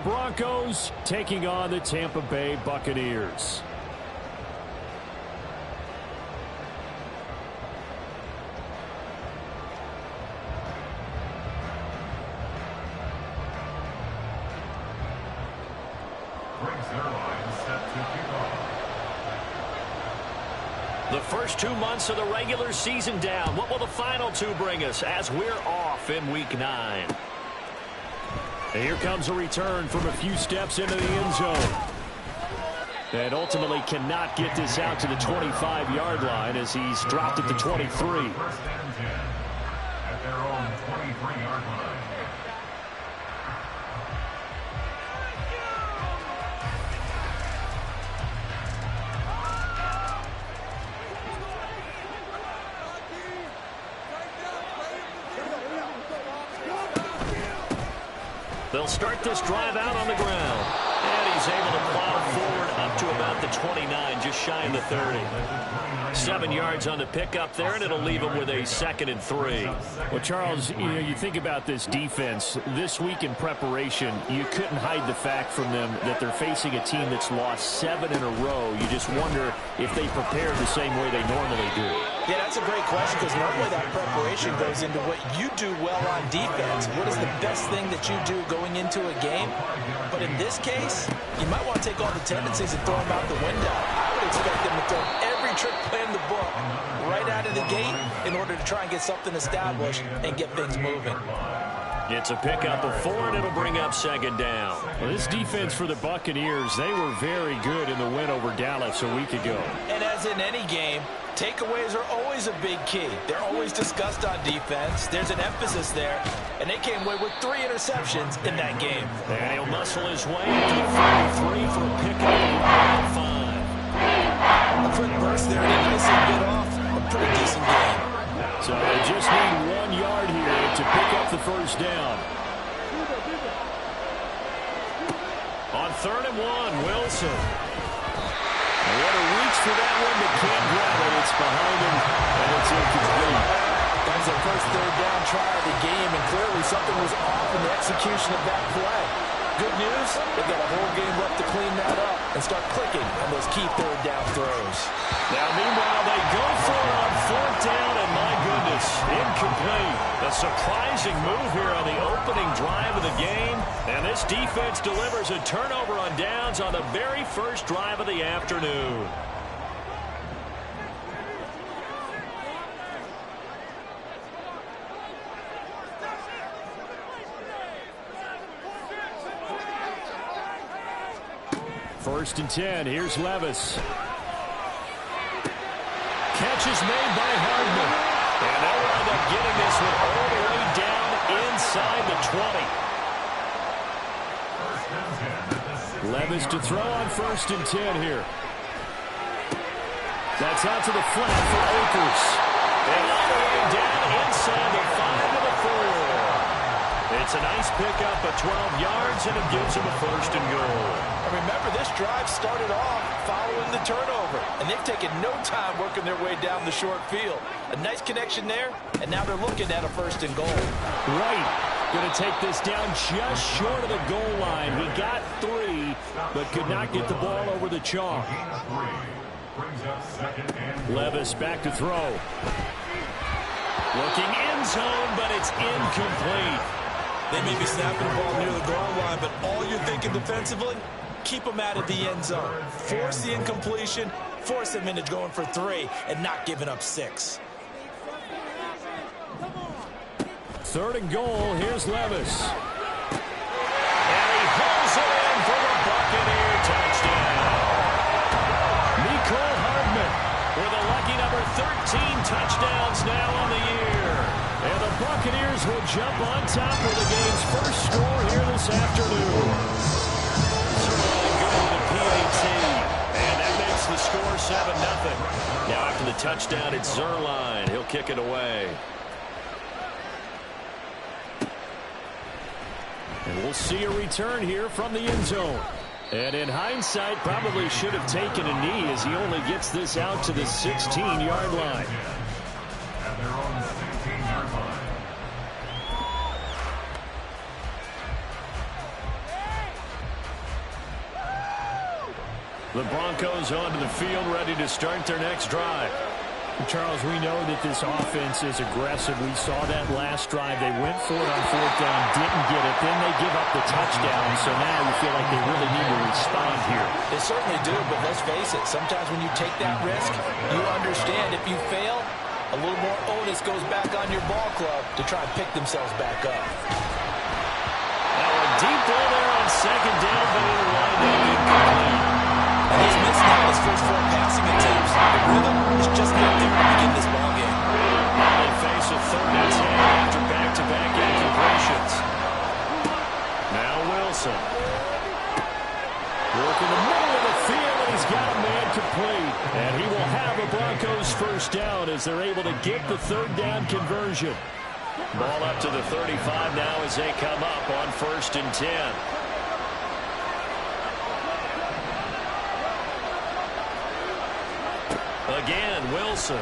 Broncos taking on the Tampa Bay Buccaneers. The first 2 months of the regular season down. What will the final 2 bring us as we're off in Week 9? And here comes a return from a few steps into the end zone. And ultimately cannot get this out to the 25-yard line as he's dropped at the 23. First and 10 at their own 23-yard line. They'll start this drive out on the ground. And he's able to plow forward up to about the 29, just shy of the 30. 7 yards on the pickup there, and it'll leave him with a 2nd and 3. Well, Charles, you think about this defense. This week in preparation, you couldn't hide the fact from them that they're facing a team that's lost 7 in a row. You just wonder if they prepared the same way they normally do. Yeah, that's a great question because normally that preparation goes into what you do well on defense. What is the best thing that you do going into a game? But in this case, you might want to take all the tendencies and throw them out the window. I would expect them to throw every trick play in the book right out of the gate in order to try and get something established and get things moving. It's a pickup of 4, and it'll bring up 2nd down. Well, this defense for the Buccaneers, they were very good in the win over Dallas a week ago. And as in any game, takeaways are always a big key. They're always discussed on defense. There's an emphasis there, and they came away with 3 interceptions in that game. And he'll muscle his way into the 33 for a pickup of about 5. A quick burst there, and he nicely bit off a pretty decent game. So they just need 1 yard here to pick up the first down. On 3rd and 1, Wilson. What a reach for that one, but can't grab it. It's behind him, and it's incomplete. That was their first 3rd down try of the game, and clearly something was off in the execution of that play. Good news, they've got a whole game left to clean that up and start clicking on those key 3rd down throws. Now, meanwhile, they go for it on 4th down, and my goodness, incomplete. A surprising move here on the opening drive of the game, and this defense delivers a turnover on downs on the very first drive of the afternoon. First and 10, here's Levis. Catch is made by Hardman. And they'll wind up getting this one all the way down inside the 20. Levis to throw on 1st and 10 here. That's out to the flat for Akers. And all the way down inside the 5 to the 4. It's a nice pickup of 12 yards, and it gives him a 1st and goal. And remember, this drive started off following the turnover, and they've taken no time working their way down the short field. A nice connection there, and now they're looking at a 1st and goal. Right. Going to take this down just short of the goal line. He got 3, but could not get the ball over the chalk. Levis back to throw. Looking end zone, but it's incomplete. They may be snapping the ball near the goal line, but all you're thinking defensively, keep them out of the end zone. Force the incompletion, force them into going for 3, and not giving up 6. 3rd and goal, here's Levis. And he pulls it in for the Buccaneer touchdown. Mecole Hardman with a lucky number 13 touchdowns now on the year. And the Buccaneers will jump on top of the game's first score here this afternoon. Zerline going to the PAT. And that makes the score 7-0. Now after the touchdown, it's Zerline. He'll kick it away. And we'll see a return here from the end zone. And in hindsight, probably should have taken a knee as he only gets this out to the 16-yard line. At their own 16-yard line. The Broncos onto the field, ready to start their next drive. Charles, we know that this offense is aggressive. We saw that last drive. They went for it on fourth down, didn't get it. Then they give up the touchdown. So now you feel like they really need to respond here. They certainly do, but let's face it. Sometimes when you take that risk, you understand if you fail, a little more onus goes back on your ball club to try and pick themselves back up. Now a deep ball there on second down, but it'll wind up incomplete. And he's missed now his first 4 passing attempts. The rhythm is just not there to begin this ball game. Now they face a 3rd and 10 after back-to-back incompletions. Now Wilson. Working the middle of the field, and he's got a man complete. And he will have a Broncos first down as they're able to get the 3rd down conversion. Ball up to the 35 now as they come up on 1st and 10. Again, Wilson.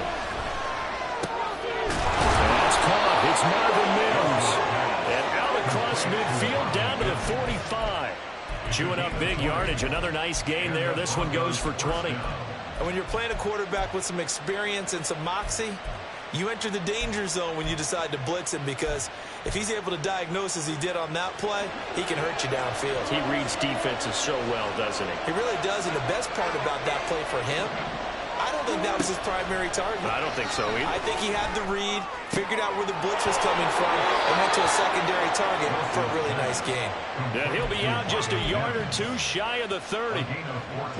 That's caught. It's Marvin Mims. And out across midfield down to the 45. Chewing up big yardage. Another nice gain there. This one goes for 20. And when you're playing a quarterback with some experience and some moxie, you enter the danger zone when you decide to blitz him, because if he's able to diagnose as he did on that play, he can hurt you downfield. He reads defenses so well, doesn't he? He really does, and the best part about that play for him, I don't think that was his primary target. I don't think so either. I think he had the read, figured out where the blitz was coming from, and went to a secondary target for a really nice gain. And he'll be out just a yard or 2 shy of the 30.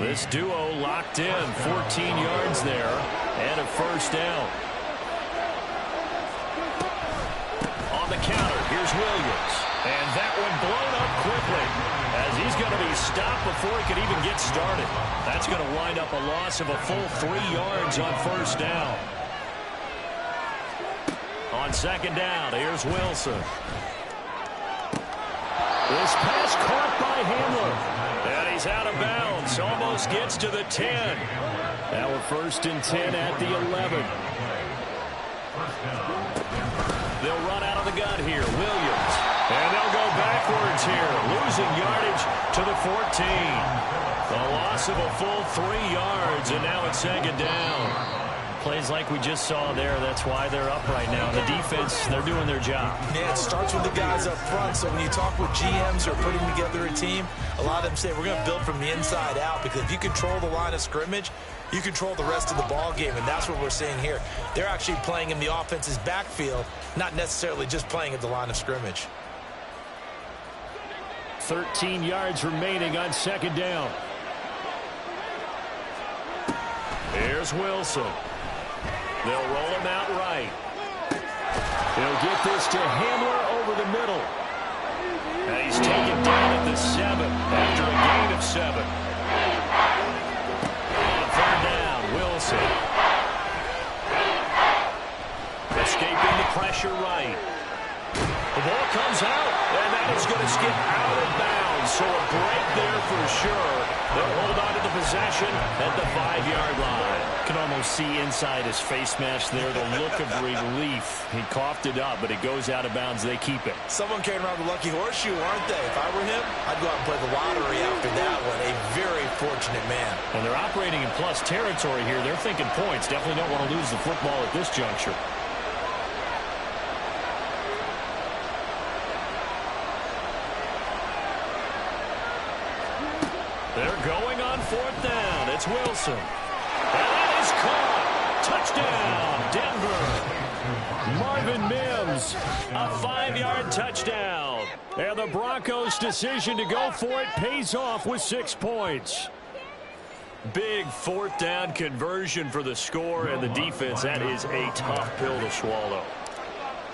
This duo locked in, 14 yards there, and a first down. On the counter, here's Williams. And that one blown up quickly, as he's going to be stopped before he can even get started. That's going to wind up a loss of a full 3 yards on first down. On second down, here's Wilson. This pass caught by Hamler. And he's out of bounds. Almost gets to the 10. Now a 1st and 10 at the 11. They'll run out of the gun here. Williams. And they'll go backwards here. Losing yardage to the 14. A loss of a full 3 yards. And now it's second down. Plays like we just saw there. That's why they're up right now. The defense, they're doing their job. Yeah, it starts with the guys up front. So when you talk with GMs who are putting together a team, a lot of them say we're going to build from the inside out, because if you control the line of scrimmage, you control the rest of the ball game, and that's what we're seeing here. They're actually playing in the offense's backfield, not necessarily just playing at the line of scrimmage. 13 yards remaining on second down. Here's Wilson. They'll roll him out right. He'll get this to Hamler over the middle. And he's taken down at the 7 after a gain of 7. On 3rd down, Wilson. Escaping the pressure right. The ball comes out, and that is going to skip out of bounds. So a break there for sure. They'll hold on to the possession at the 5-yard line. You can almost see inside his face mask there the look of relief. He coughed it up, but it goes out of bounds. They keep it. Someone carrying around the lucky horseshoe, aren't they? If I were him, I'd go out and play the lottery after that one. A very fortunate man. And they're operating in plus territory here. They're thinking points. Definitely don't want to lose the football at this juncture. They're going on 4th down. It's Wilson. And that is caught. Touchdown, Denver. Marvin Mims, a 5-yard touchdown. And the Broncos' decision to go for it pays off with 6 points. Big 4th down conversion for the score, and the defense, that is a tough pill to swallow.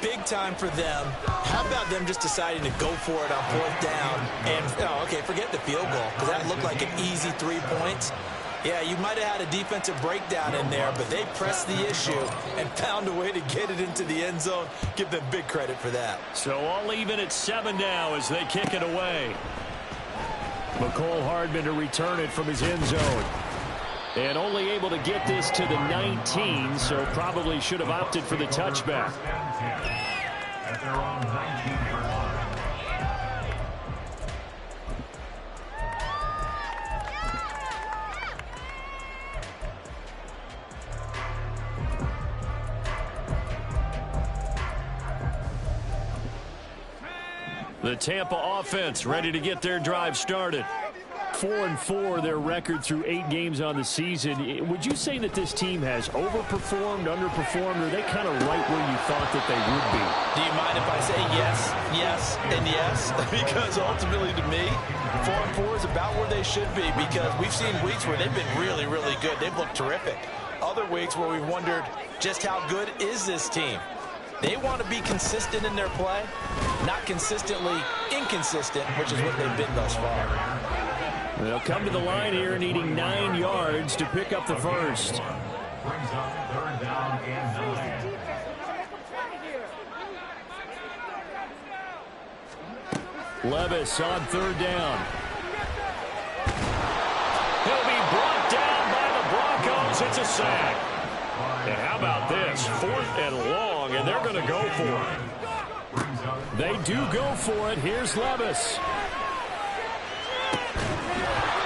Big time for them. How about them just deciding to go for it on 4th down? And, okay, forget the field goal, because that looked like an easy 3 points. Yeah, you might have had a defensive breakdown in there, but they pressed the issue and found a way to get it into the end zone. Give them big credit for that. So all even at 7 now as they kick it away. Mecole Hardman to return it from his end zone. And only able to get this to the 19, so probably should have opted for the touchback. At their own 19-yard line. The Tampa offense ready to get their drive started. 4-4, their record through 8 games on the season. Would you say that this team has overperformed, underperformed, or are they kind of right where you thought that they would be? Do you mind if I say yes, yes, and yes? Because ultimately to me, 4-4 is about where they should be, because we've seen weeks where they've been really, really good. They've looked terrific. Other weeks where we've wondered just how good is this team. They want to be consistent in their play, not consistently inconsistent, which is what they've been thus far. They'll come to the line here needing 9 yards to pick up the first. Brings up 3rd down and 9. Levis on 3rd down. He'll be brought down by the Broncos. It's a sack. And how about this? 4th and long, and they're going to go for it. They do go for it. Here's Levis.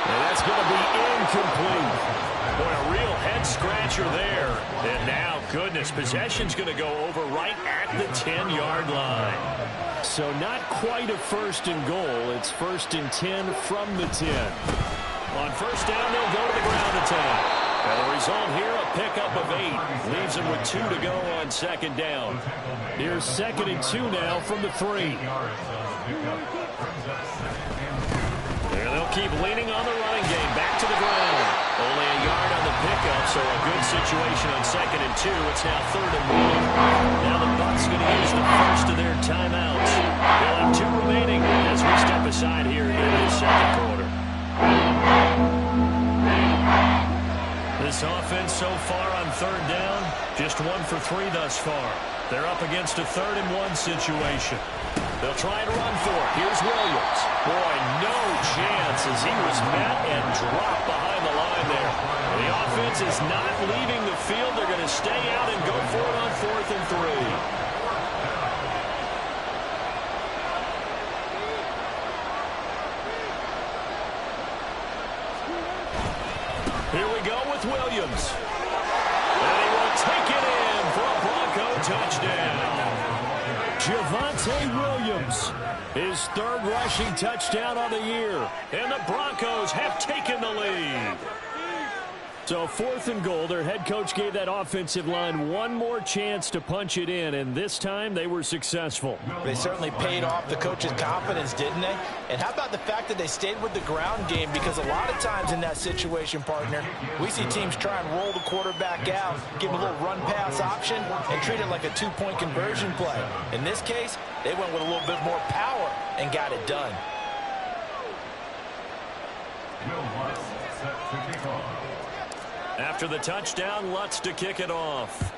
And that's going to be incomplete. Boy, a real head-scratcher there. And now, goodness, possession's going to go over right at the 10-yard line. So not quite a 1st and goal. It's 1st and 10 from the 10. On 1st down, they'll go to the ground attack. And the result here, a pickup of 8. Leaves them with 2 to go on 2nd down. Here's 2nd and 2 now from the 3. And they'll keep leaning on the running game. Back to the ground. Only a yard on the pickup, so a good situation on 2nd and 2. It's now 3rd and 1. Now the Bucs going to use the first of their timeouts. They'll have 2 remaining as we step aside here in the 2nd quarter. This offense so far on 3rd down, just 1 for 3 thus far. They're up against a 3rd and 1 situation. They'll try to run for it. Here's Williams. Boy, no chance as he was met and dropped behind the line there. The offense is not leaving the field. They're going to stay out and go for it on 4th and 3. Here we go with Williams. And he will take it in for a Bronco touchdown. Javonte Williams, his 3rd rushing touchdown on the year. And the Broncos have taken the lead. So 4th and goal, their head coach gave that offensive line one more chance to punch it in, and this time they were successful. They certainly paid off the coach's confidence, didn't they? And how about the fact that they stayed with the ground game? Because a lot of times in that situation, partner, we see teams try and roll the quarterback out, give him a little run-pass option, and treat it like a 2-point conversion play. In this case, they went with a little bit more power and got it done. After the touchdown, Lutz to kick it off.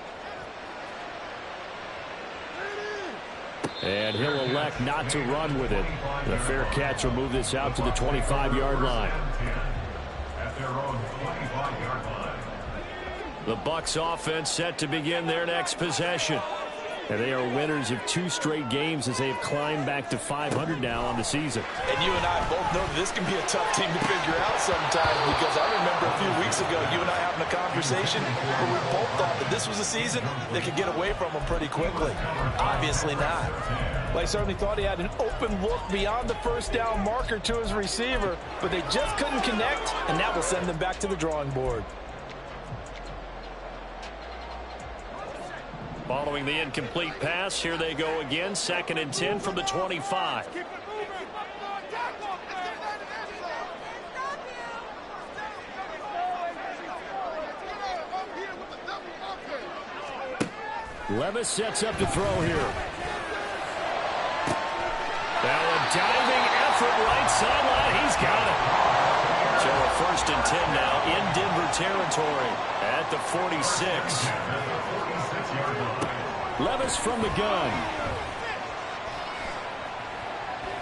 And he'll elect not to run with it. The fair catch will move this out to the 25-yard line. At their own 25-yard line. The Bucs offense set to begin their next possession. And they are winners of 2 straight games as they've climbed back to 500 now on the season. And you and I both know this can be a tough team to figure out sometimes, because I remember a few weeks ago you and I having a conversation where we both thought that this was a season that could get away from them pretty quickly. Obviously not. Well, I certainly thought he had an open look beyond the 1st down marker to his receiver, but they just couldn't connect, and that will send them back to the drawing board. Following the incomplete pass, here they go again. 2nd and 10 from the 25. Levis sets up to throw here. Now a diving effort right sideline. He's got it. So a 1st and 10 now in Denver territory at the 46. Levis from the gun.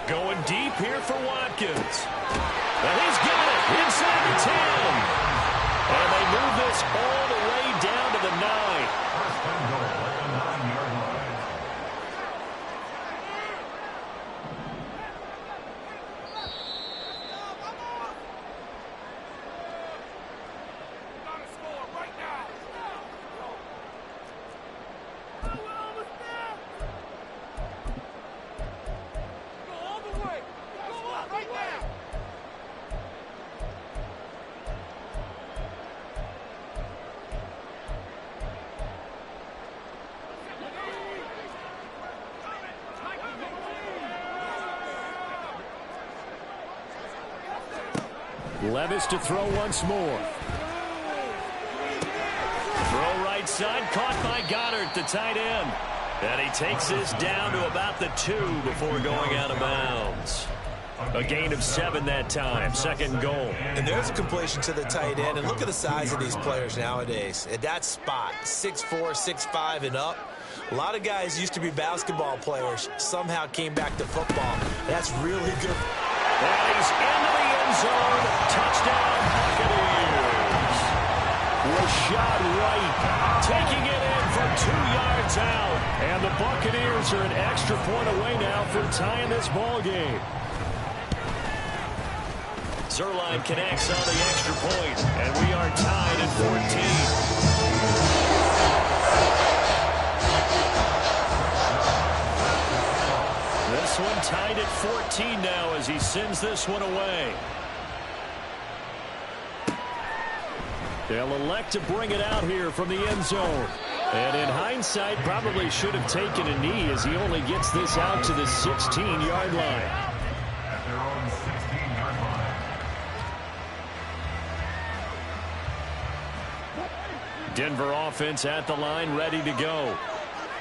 Going deep here for Watkins. And he's got it inside the 10. And they move this all the way down to the 9. First and goal at the 9-yard line. Levis to throw once more. Throw right side, caught by Goddard, the tight end. And he takes this down to about the 2 before going out of bounds. A gain of 7 that time, 2nd and goal. And there's a completion to the tight end. And look at the size of these players nowadays. At that spot, 6'4", 6'5", and up. A lot of guys used to be basketball players, somehow came back to football. That's really good. And he's into the end zone. Touchdown, Buccaneers. Rashad White taking it in from 2 yards out. And the Buccaneers are an extra point away now from tying this ball game. Zuerlein connects on the extra point, and we are tied at 14. This one tied at 14 now as he sends this one away. They'll elect to bring it out here from the end zone. And in hindsight, probably should have taken a knee as he only gets this out to the 16-yard line. At their own 16-yard line. Denver offense at the line, ready to go.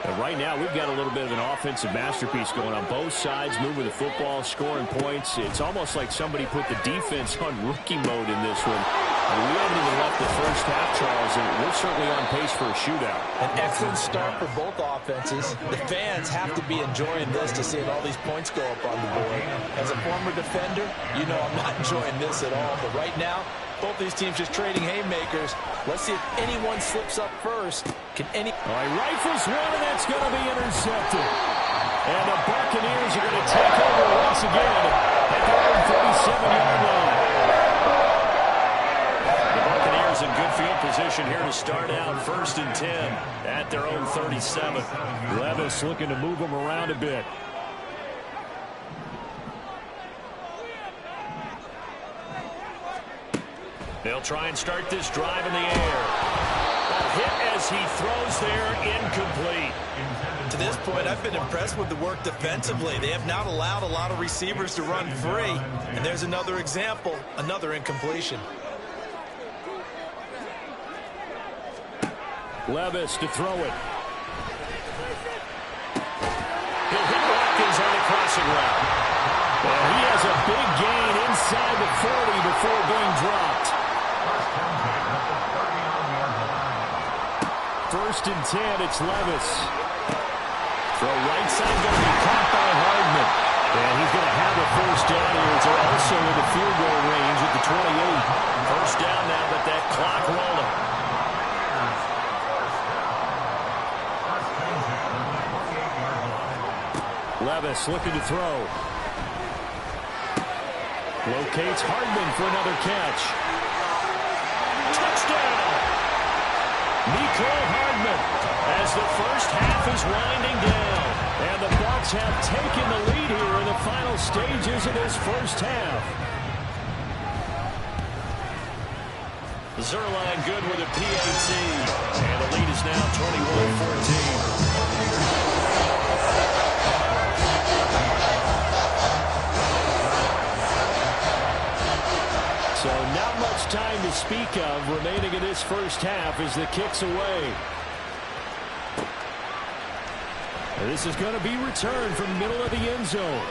And right now, we've got a little bit of an offensive masterpiece going on both sides, moving the football, scoring points. It's almost like somebody put the defense on rookie mode in this one. And we haven't even left the first half, Charles, and we're certainly on pace for a shootout. An excellent start for both offenses. The fans have to be enjoying this to see all these points go up on the board. As a former defender, you know I'm not enjoying this at all. But right now, both these teams just trading haymakers. Let's see if anyone slips up first. Can any... All right, rifles one, and that's going to be intercepted. And the Buccaneers are going to take over once again at their own 37-yard line. The Buccaneers in good field position here to start out 1st and 10 at their own 37. Levis looking to move them around a bit. They'll try and start this drive in the air. A hit as he throws there, incomplete. To this point, I've been impressed with the work defensively. They have not allowed a lot of receivers to run free. And there's another example, another incompletion. Levis to throw it. He'll hit Watkins on the crossing route. And he has a big gain inside the 40 before being dropped. 1st and 10, it's Levis. Throw right side going to be caught by Hardman. And he's going to have a first down here. They're also in the field goal range at the 28. First down now, but that clock rolling. Levis looking to throw. Locates Hardman for another catch. Touchdown! Mecole Hardman as the first half is winding down. And the Bucs have taken the lead here in the final stages of this first half. Zuerlein good with a PAT. And the lead is now 21-14. So not much time to speak of remaining in this first half as the kick's away. And this is going to be returned from the middle of the end zone.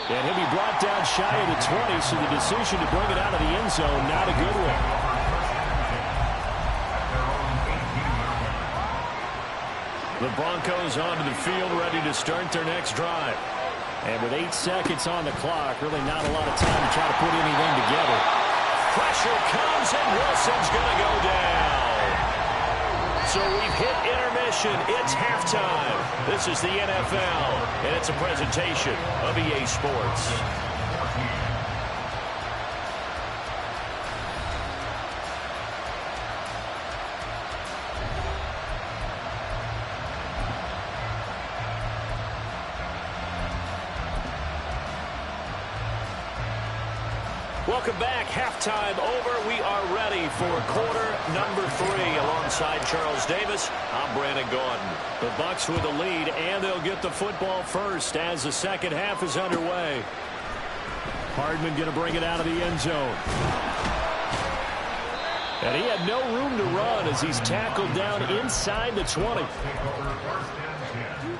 And he'll be brought down shy of the 20, so the decision to bring it out of the end zone, not a good one. The Broncos onto the field, ready to start their next drive. And with 8 seconds on the clock, really not a lot of time to try to put anything together. Pressure comes, and Wilson's going to go down. So we've hit intermission. It's halftime. This is the NFL, and it's a presentation of EA Sports. Welcome back. Halftime over. We are ready for quarter number 3. Alongside Charles Davis, I'm Brandon Gaudin. The Bucs with the lead, and they'll get the football first as the second half is underway. Hardman going to bring it out of the end zone. And he had no room to run as he's tackled down inside the 20. Take over first and 10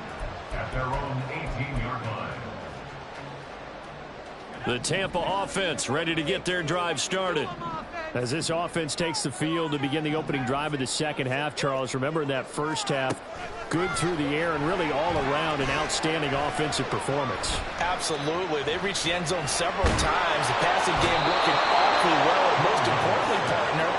at their own 18-yard line. The Tampa offense ready to get their drive started. As this offense takes the field to begin the opening drive of the second half, Charles, remember in that first half, good through the air and really all around an outstanding offensive performance. Absolutely. They reached the end zone several times. The passing game working awfully well. And most importantly, partner,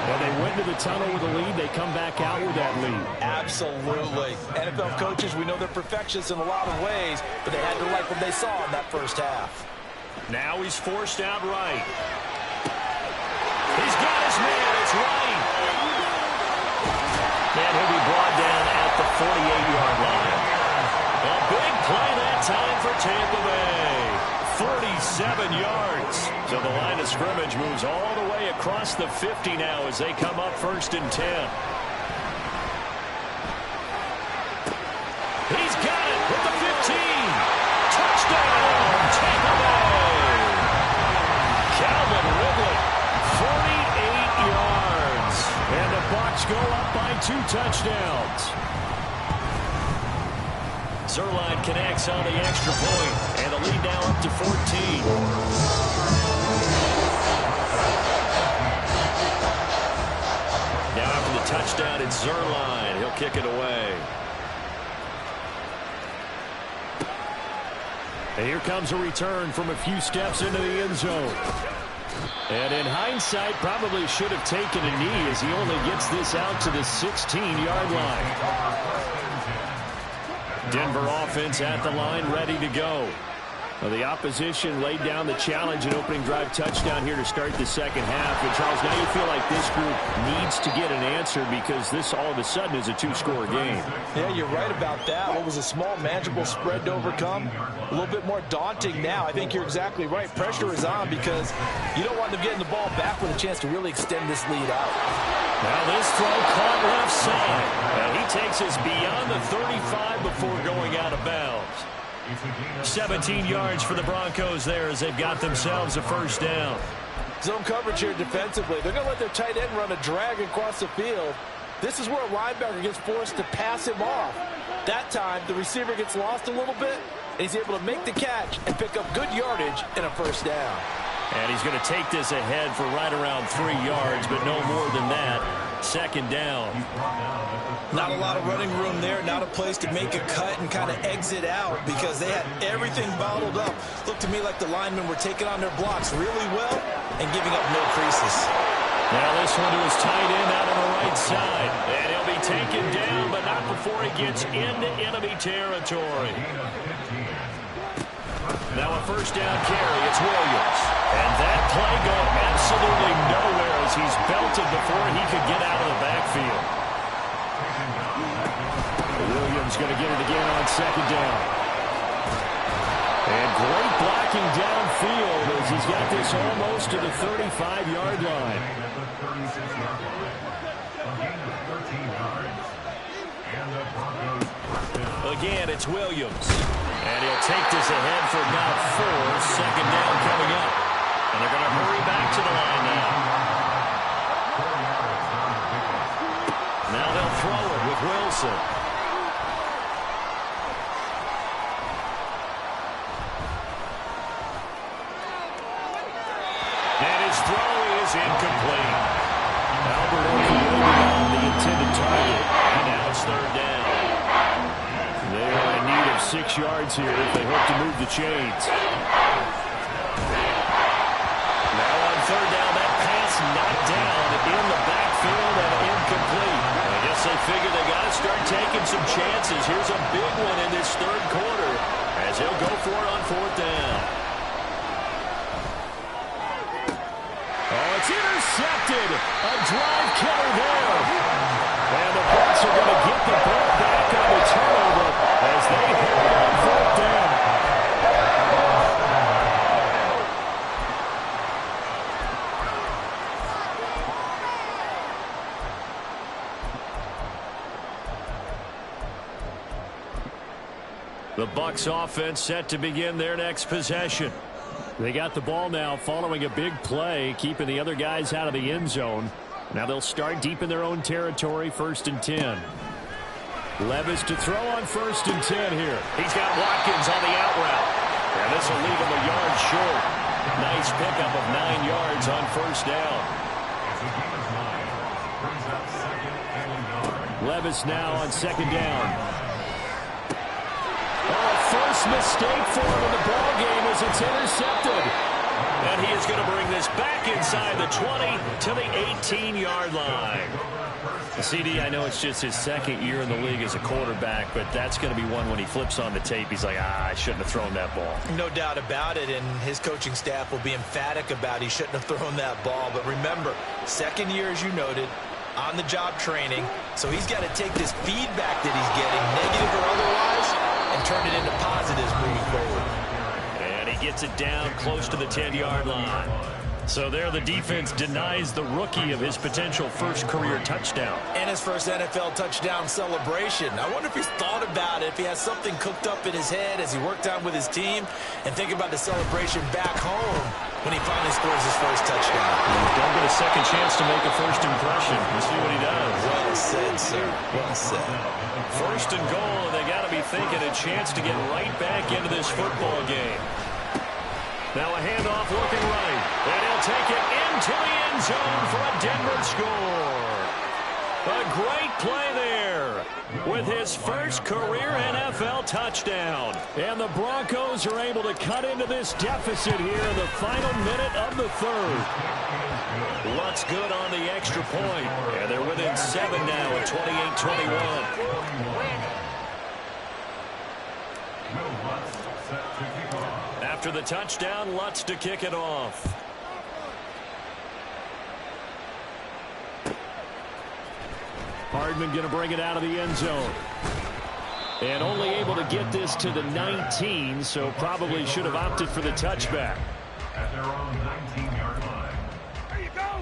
when they went to the tunnel with a lead, they come back out with that lead. Absolutely. NFL coaches, we know they're perfectionists in a lot of ways, but they had to like what they saw in that first half. Now he's forced out right. He's got his man. It's right. And he'll be brought down at the 48-yard line. A big play that time for Tampa Bay. 47 yards. So the line of scrimmage moves all the way across the 50 now as they come up first and 10. He's got it with the 15. Touchdown, Tampa Bay. Calvin Ridley, 48 yards. And the Bucs go up by 2 touchdowns. Zuerlein connects on the extra point, and the lead now up to 14. Now after the touchdown, it's Zuerlein. He'll kick it away. And here comes a return from a few steps into the end zone. And in hindsight, probably should have taken a knee as he only gets this out to the 16-yard line. Denver offense at the line, ready to go. Well, the opposition laid down the challenge and opening drive touchdown here to start the second half. And, Charles, now you feel like this group needs to get an answer because this all of a sudden is a 2-score game. Yeah, you're right about that. What was a small, manageable spread to overcome, a little bit more daunting now. I think you're exactly right. Pressure is on because you don't want them getting the ball back with a chance to really extend this lead out. Now this throw caught left side. And he takes us beyond the 35 before going out of bounds. 17 yards for the Broncos there as they've got themselves a first down. Zone coverage here defensively. They're going to let their tight end run a drag across the field. This is where a linebacker gets forced to pass him off. That time, the receiver gets lost a little bit, and he's able to make the catch and pick up good yardage and a first down. And he's going to take this ahead for right around 3 yards, but no more than that. Second down. Not a lot of running room there, not a place to make a cut and kind of exit out because they had everything bottled up. Looked to me like the linemen were taking on their blocks really well and giving up no creases. Now this one to his tight end out on the right side. And he'll be taken down, but not before he gets into enemy territory. Now a first down carry, it's Williams. And that play going absolutely nowhere as he's belted before he could get out of the backfield. Williams going to get it again on second down. And great blocking downfield as he's got this almost to the 35-yard line. Again, it's Williams. And he'll take this ahead for about 4. Second down coming up. And they're going to hurry back to the line now. Now they'll throw it with Wilson. And his throw is incomplete. Albert Okwuegbunam on the intended target. And now it's third down. They are in need of 6 yards here if they hope to move the chains. Now on third down, that pass knocked down in the backfield and incomplete. I guess they figure they got to start taking some chances. Here's a big one in this third quarter as he'll go for it on fourth down. Oh, it's intercepted. A drive killer there. And the Bucs are going to get the ball back on the turnover as they hold on fourth down. The Bucs offense set to begin their next possession. They got the ball now following a big play, keeping the other guys out of the end zone. Now they'll start deep in their own territory, 1st and 10. Levis to throw on 1st and 10 here. He's got Watkins on the out route. And this will leave him a yard short. Nice pickup of 9 yards on 1st down. Levis now on 2nd down. First mistake for him in the ball game as it's intercepted. And he is going to bring this back inside the 20 to the 18-yard line. CD, I know it's just his 2nd year in the league as a quarterback, but that's going to be one when he flips on the tape. He's like, I shouldn't have thrown that ball. No doubt about it, and his coaching staff will be emphatic about he shouldn't have thrown that ball. But remember, 2nd year, as you noted, on-the-job training, so he's got to take this feedback that he's getting, negative or otherwise, and turn it into positives moving forward. And he gets it down close to the 10-yard line. So there the defense denies the rookie of his potential first career touchdown. And his first NFL touchdown celebration. I wonder if he's thought about it, if he has something cooked up in his head as he worked on with his team, and think about the celebration back home when he finally scores his first touchdown. Don't get a second chance to make a first impression. We'll see what he does. Well said, sir. Well said. 1st and goal, and they got to be thinking a chance to get right back into this football game. Now a handoff looking right, and he'll take it into the end zone for a Denver score. A great play there with his first career NFL touchdown. And the Broncos are able to cut into this deficit here in the final minute of the 3rd. Lutz good on the extra point, and they're within 7 now at 28-21. After the touchdown, Lutz to kick it off. Hardman going to bring it out of the end zone. And only able to get this to the 19, so probably should have opted for the touchback. At their own 19-yard line. There you go.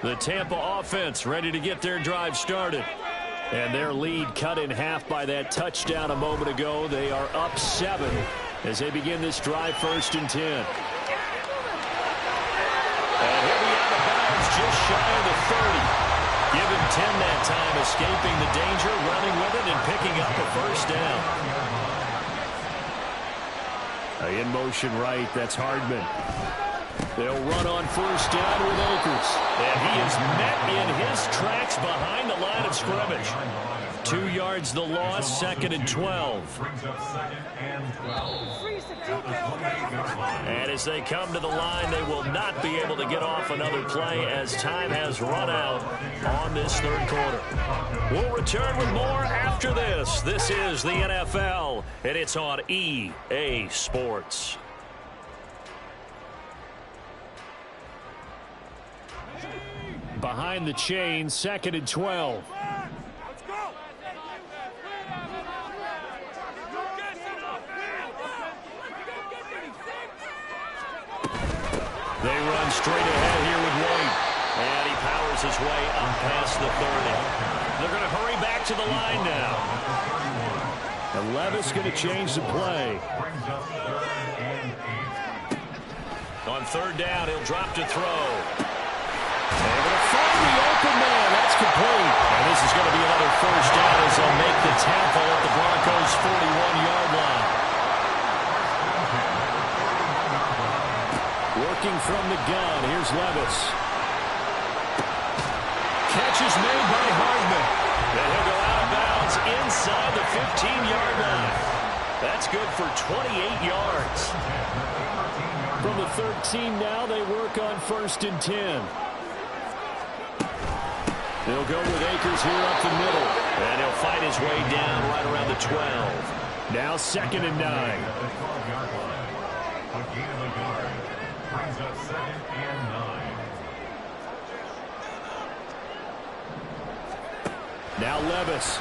The Tampa offense ready to get their drive started. And their lead cut in half by that touchdown a moment ago. They are up 7 as they begin this drive, 1st and 10. And he'll be out of bounds just shy of the 30. Give him 10 that time, escaping the danger, running with it, and picking up a 1st down. In motion right, that's Hardman. They'll run on 1st down with Akers. And he is met in his tracks behind the line of scrimmage. 2 yards the loss, 2nd and 12. And as they come to the line, they will not be able to get off another play as time has run out on this 3rd quarter. We'll return with more after this. This is the NFL, and it's on EA Sports. Behind the chain, 2nd and 12. They run straight ahead here with White. And he powers his way up past the 30. They're going to hurry back to the line now. And Levis going to change the play. On 3rd down, he'll drop to throw. Able to find the open man. That's complete. And this is going to be another 1st down as they'll make the tackle at the Broncos' 41-yard line. Working from the gun. Here's Levis. Catch is made by Hardman. And he'll go out of bounds inside the 15-yard line. That's good for 28 yards. From the 13 now, they work on 1st and 10. They'll go with Akers here up the middle. And he'll fight his way down right around the 12. Now 2nd and 9. Brings up 2nd and 9. Now Levis.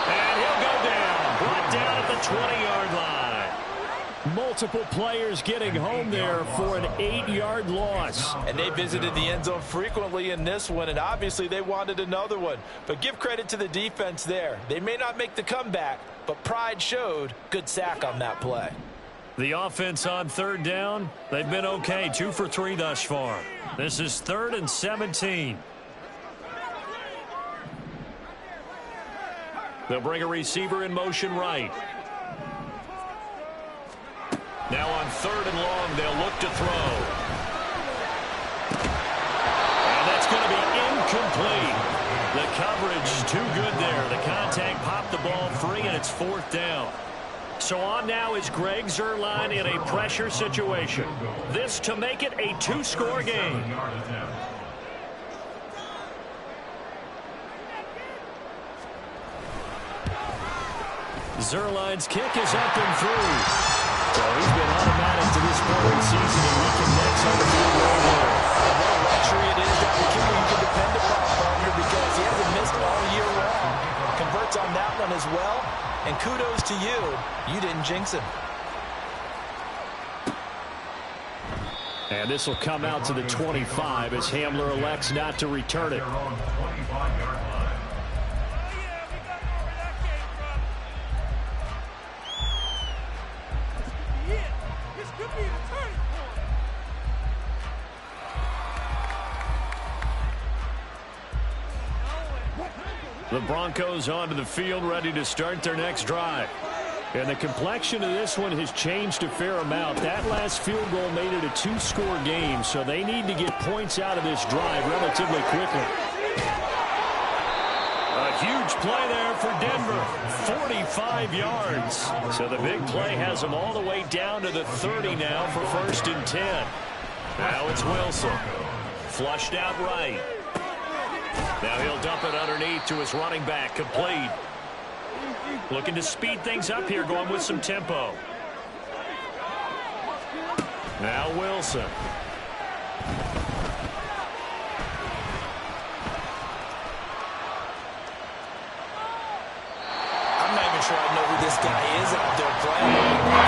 And he'll go down. Brought down at the 20-yard line. Multiple players getting home there for an 8-yard loss. And they visited the end zone frequently in this one, and obviously they wanted another one. But give credit to the defense there. They may not make the comeback, but pride showed. Good sack on that play. The offense on third down, they've been okay. 2 for 3 thus far. This is 3rd and 17. They'll bring a receiver in motion right. Now on 3rd and long, they'll look to throw. And that's going to be incomplete. The coverage is too good there. The contact popped the ball free, and it's 4th down. So on now is Greg Zuerlein in a pressure situation. This to make it a 2-score game. Zuerlein's kick is up and through. So he's been automatic to this point of the season, and he connects on the field goal here. And what a luxury it is to have a kicker you can depend upon, partner, because he hasn't missed all year long. Converts on that one as well. And kudos to you. You didn't jinx him. And this will come out to the 25 as Hamler elects not to return it. The Broncos onto the field, ready to start their next drive. And the complexion of this one has changed a fair amount. That last field goal made it a 2-score game, so they need to get points out of this drive relatively quickly. A huge play there for Denver, 45 yards. So the big play has them all the way down to the 30 now for 1st and 10. Now it's Wilson. Flushed out right. Now he'll dump it underneath to his running back, complete. Looking to speed things up here, going with some tempo. Now Wilson. I'm not even sure I know who this guy is out there playing.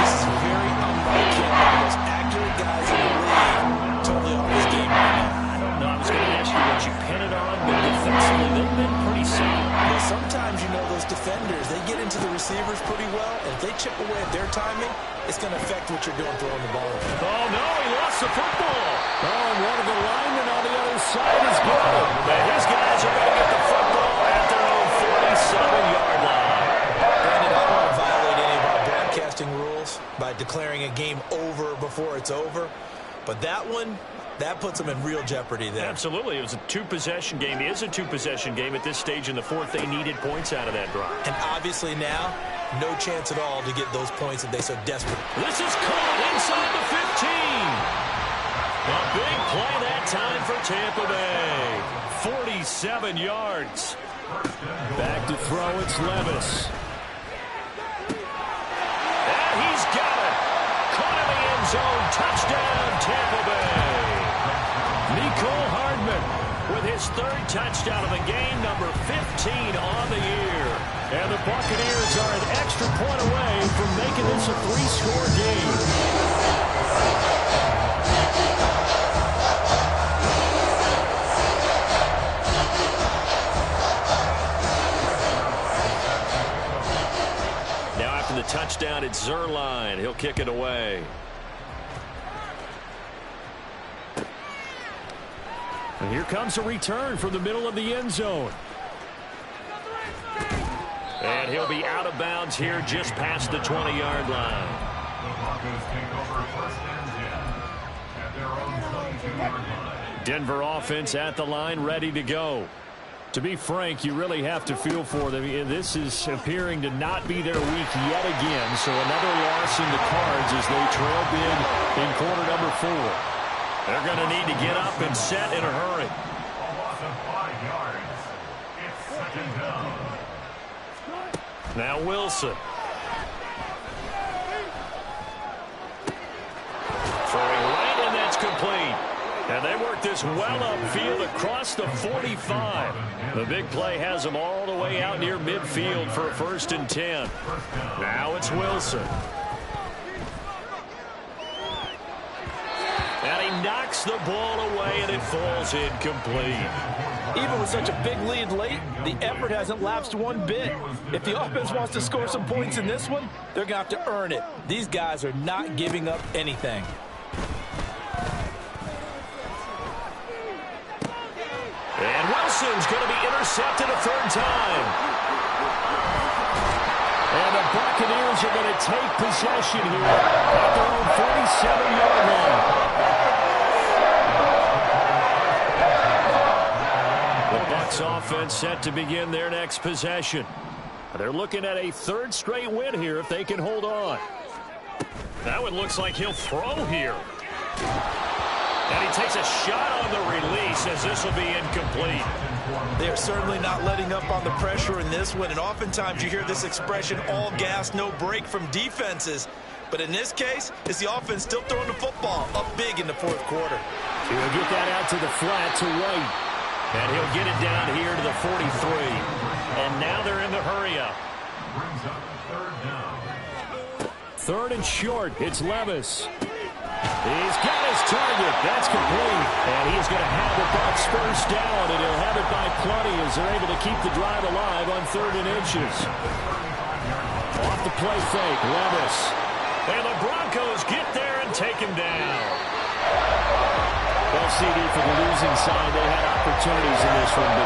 This is very unlike him. One of the most accurate guys in the league. Totally off his game right now. I don't know. I was going to ask you what you pin it on, but defensively they've been pretty solid. Well, sometimes, you know, those defenders, they get into the receivers pretty well, and if they chip away at their timing, it's going to affect what you're doing throwing the ball. Oh, no, he lost the football. Oh, and one of the linemen on the other side is gone. But his guys are going to get the football at their own 47-yard line. Brandon, I don't want to violate any of our broadcasting rules by declaring a game over before it's over, but that one, that puts them in real jeopardy there. Absolutely. It was a 2-possession game. It is a 2-possession game at this stage in the 4th. They needed points out of that drive. And obviously now, no chance at all to get those points that they so desperately. This is caught inside the 15. A big play that time for Tampa Bay. 47 yards. Back to throw, it's Levis. And he's got it. Caught in the end zone. Touchdown, Tampa Bay. Mecole Hardman with his 3rd touchdown of the game, number 15 on the year. And the Buccaneers are an extra point away from making this a 3-score game. Now after the touchdown, it's Zuerlein. He'll kick it away. And here comes a return from the middle of the end zone. And he'll be out of bounds here just past the 20-yard line. The Broncos take over 1st and 10 at their own 22-yard line. Denver offense at the line, ready to go. To be frank, you really have to feel for them. This is appearing to not be their week yet again. So another loss in the cards as they trail big in quarter number 4. They're going to need to get up and set in a hurry. A loss of 5 yards. It's 2nd down. Now Wilson. Throwing right, and that's complete. And they work this well upfield across the 45. The big play has them all the way out near midfield for a 1st and 10. Now it's Wilson. And he knocks the ball away, and it falls incomplete. Even with such a big lead late, the effort hasn't lapsed one bit. If the offense wants to score some points in this one, they're going to have to earn it. These guys are not giving up anything. And Wilson's going to be intercepted a third time. And the Buccaneers are going to take possession here at their own 47-yard line. The Bucs offense set to begin their next possession. They're looking at a third straight win here if they can hold on. That one looks like he'll throw here. And he takes a shot on the release as this will be incomplete. They're certainly not letting up on the pressure in this one, and oftentimes you hear this expression, all gas, no break from defenses. But in this case, it's the offense still throwing the football up big in the fourth quarter. He'll get that out to the flat to White. And he'll get it down here to the 43. And now they're in the hurry-up. Brings up third down. Third and short. It's Levis. He's got his target. That's complete. And he's going to have the Bucs first down, and he'll have it by plenty as they're able to keep the drive alive on 3rd and inches. Off the play fake, Levis. And the Broncos get there and take him down. Well, CD, for the losing side, they had opportunities in this one, but